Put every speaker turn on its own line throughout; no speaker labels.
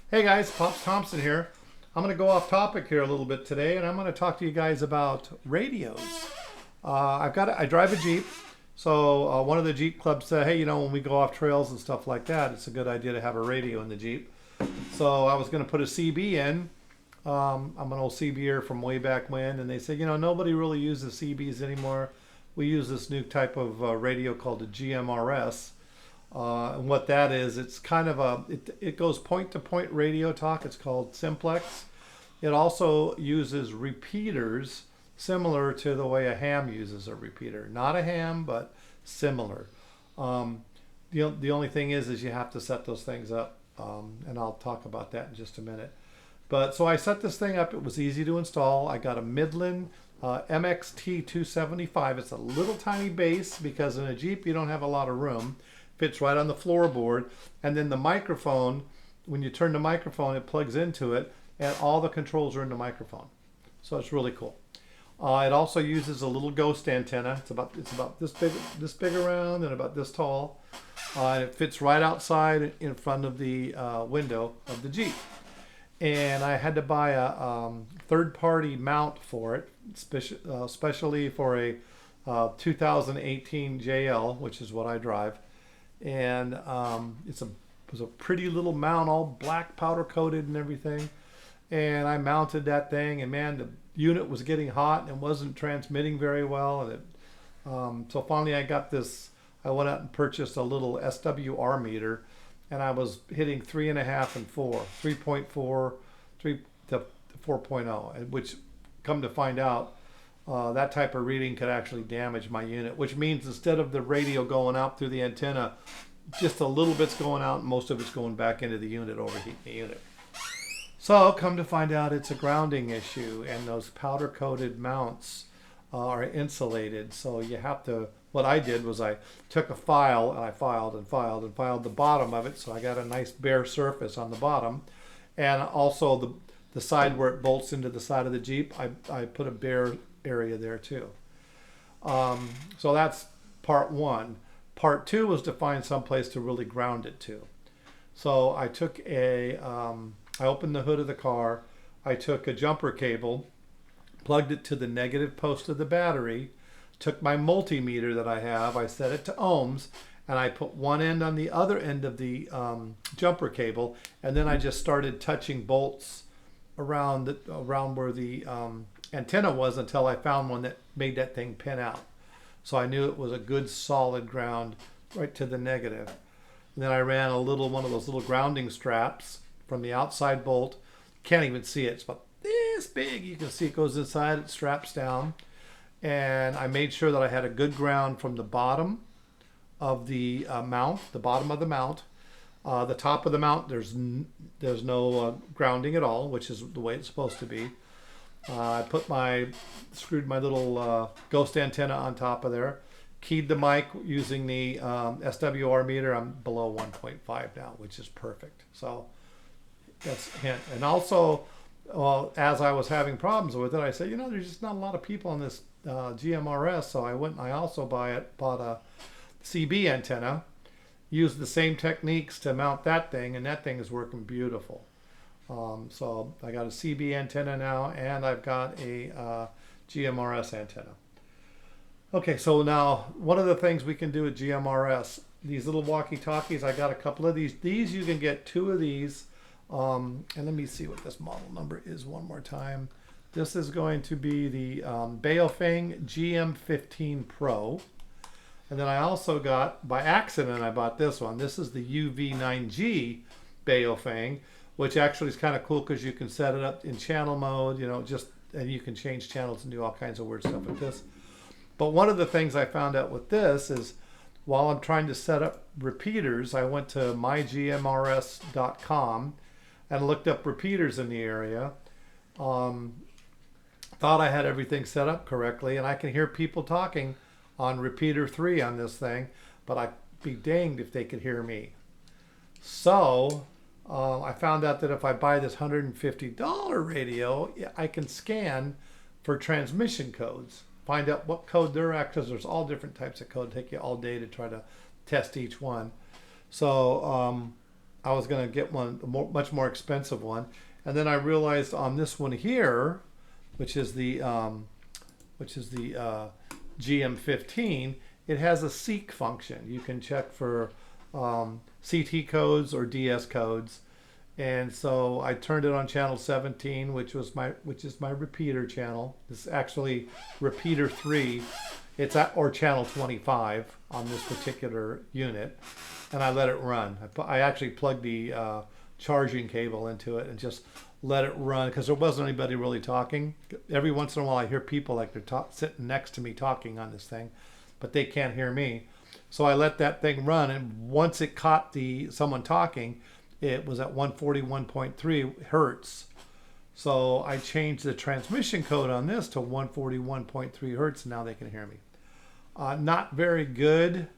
Hey guys, Pops Thompson here. I'm going to go off topic here a little bit today, and I'm going to talk to you guys about radios. I drive a Jeep, so one of the Jeep clubs said, hey, when we go off trails and stuff like that, it's a good idea to have a radio in the Jeep. So I was going to put a CB in. I'm an old CBer from way back when, and they said, nobody really uses CBs anymore. We use this new type of radio called a GMRS. And what that is, it's kind of it goes point to point radio talk. It's called simplex. It also uses repeaters similar to the way a ham uses a repeater. Not a ham, but similar. Um, the only thing is you have to set those things up. And I'll talk about that in just a minute. But so I set this thing up. It was easy to install. I got a Midland MXT 275. It's a little tiny base because in a Jeep you don't have a lot of room. Fits right on the floorboard. And then the microphone, when you turn the microphone, it plugs into it, and all the controls are in the microphone. So it's really cool. It also uses a little ghost antenna. It's about this big around and about this tall. And it fits right outside in front of the window of the Jeep. And I had to buy a third-party mount for it, especially for a 2018 JL, which is what I drive. And it was a pretty little mount, all black powder coated and everything. And I mounted that thing, and man, the unit was getting hot and it wasn't transmitting very well. And so finally, I got this. I went out and purchased a little SWR meter, and I was hitting 3.5 and 4, 3.4, 3 to 4.0, and which, come to find out, that type of reading could actually damage my unit, which means instead of the radio going out through the antenna, just a little bit's going out and most of it's going back into the unit, overheating the unit. So come to find out it's a grounding issue, and those powder coated mounts are insulated. So you have to, what I did was I took a file and I filed and filed and filed the bottom of it. So I got a nice bare surface on the bottom, and also the side where it bolts into the side of the Jeep, I put a bare area there too. So that's part one. Part two was to find some place to really ground it to. So I took I opened the hood of the car. I took a jumper cable, plugged it to the negative post of the battery, took my multimeter that I have, I set it to ohms, and I put one end on the other end of the jumper cable, and then I just started touching bolts around where the antenna was until I found one that made that thing pin out. So I knew it was a good solid ground right to the negative. And then I ran one of those little grounding straps from the outside bolt. Can't even see it. It's about this big. You can see it goes inside. It straps down. And I made sure that I had a good ground from the bottom of the mount, the bottom of the mount. The top of the mount, there's no grounding at all, which is the way it's supposed to be. I screwed my little ghost antenna on top of there. Keyed the mic using the SWR meter. I'm below 1.5 now, which is perfect. So that's a hint. And also, as I was having problems with it, I said, there's just not a lot of people on this GMRS. So I went and I also bought a CB antenna, used the same techniques to mount that thing, and that thing is working beautiful. So I got a CB antenna now, and I've got a GMRS antenna. Okay, so now one of the things we can do with GMRS, these little walkie-talkies, I got a couple of these. These, you can get two of these. And let me see what this model number is one more time. This is going to be the Baofeng GM15 Pro. And then I also got, by accident, I bought this one. This is the UV9G Baofeng, which actually is kind of cool because you can set it up in channel mode, and you can change channels and do all kinds of weird stuff with this. But one of the things I found out with this is, while I'm trying to set up repeaters, I went to mygmrs.com and looked up repeaters in the area. Thought I had everything set up correctly, and I can hear people talking on repeater 3 on this thing, but I'd be danged if they could hear me. So I found out that if I buy this $150 radio, I can scan for transmission codes. Find out what code they're at, because there's all different types of code. Take you all day to try to test each one. So I was going to get one, much more expensive one. And then I realized on this one here, which is the GM15, it has a seek function. You can check for CT codes or DS codes. And so I turned it on channel 17, which is my repeater channel. This is actually repeater 3. Or channel 25 on this particular unit, and I let it run. I actually plugged the charging cable into it and just let it run because there wasn't anybody really talking. Every once in a while I hear people like they're sitting next to me talking on this thing, but they can't hear me. So I let that thing run, and once it caught someone talking, it was at 141.3 hertz. So I changed the transmission code on this to 141.3 hertz, and now they can hear me. Not very good.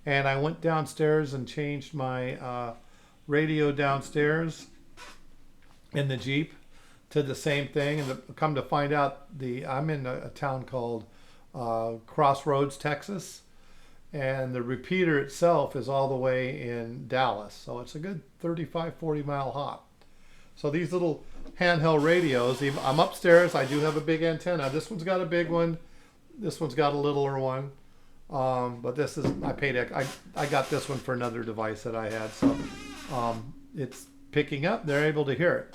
And I went downstairs and changed my radio downstairs in the Jeep to the same thing. And come to find out, I'm in a town called Crossroads, Texas. And the repeater itself is all the way in Dallas. So it's a good 35, 40 mile hop. So these little handheld radios, I'm upstairs, I do have a big antenna. This one's got a big one. This one's got a littler one. But this is, I got this one for another device that I had. So it's picking up. They're able to hear it.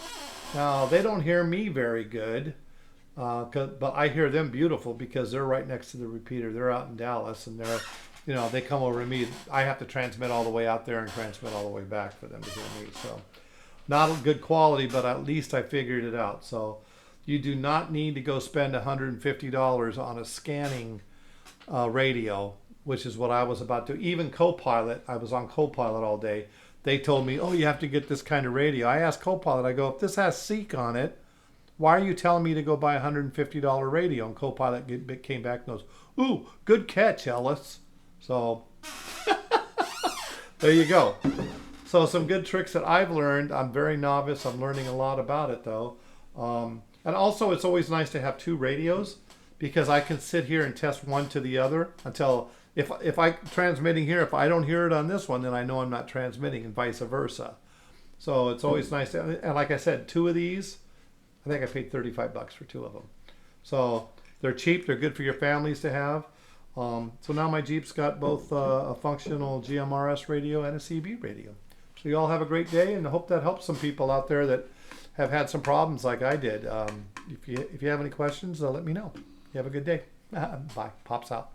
Now, they don't hear me very good. But I hear them beautiful because they're right next to the repeater. They're out in Dallas, and they come over to me. I have to transmit all the way out there and transmit all the way back for them to hear me. So not a good quality, but at least I figured it out. So you do not need to go spend $150 on a scanning radio, which is what I was about to. Even Copilot, I was on Copilot all day. They told me, oh, you have to get this kind of radio. I asked Copilot, I go, if this has Seek on it, why are you telling me to go buy a $150 radio? And Copilot came back and goes, ooh, good catch, Ellis. So there you go. So some good tricks that I've learned. I'm very novice. I'm learning a lot about it, though. And also, it's always nice to have two radios because I can sit here and test one to the other until if I'm transmitting here, if I don't hear it on this one, then I know I'm not transmitting, and vice versa. So it's always nice to, and like I said, two of these, I think I paid $35 for two of them. So they're cheap. They're good for your families to have. So now my Jeep's got both a functional GMRS radio and a CB radio. So you all have a great day, and I hope that helps some people out there that have had some problems like I did. If you have any questions, let me know. You have a good day. Bye. Pops out.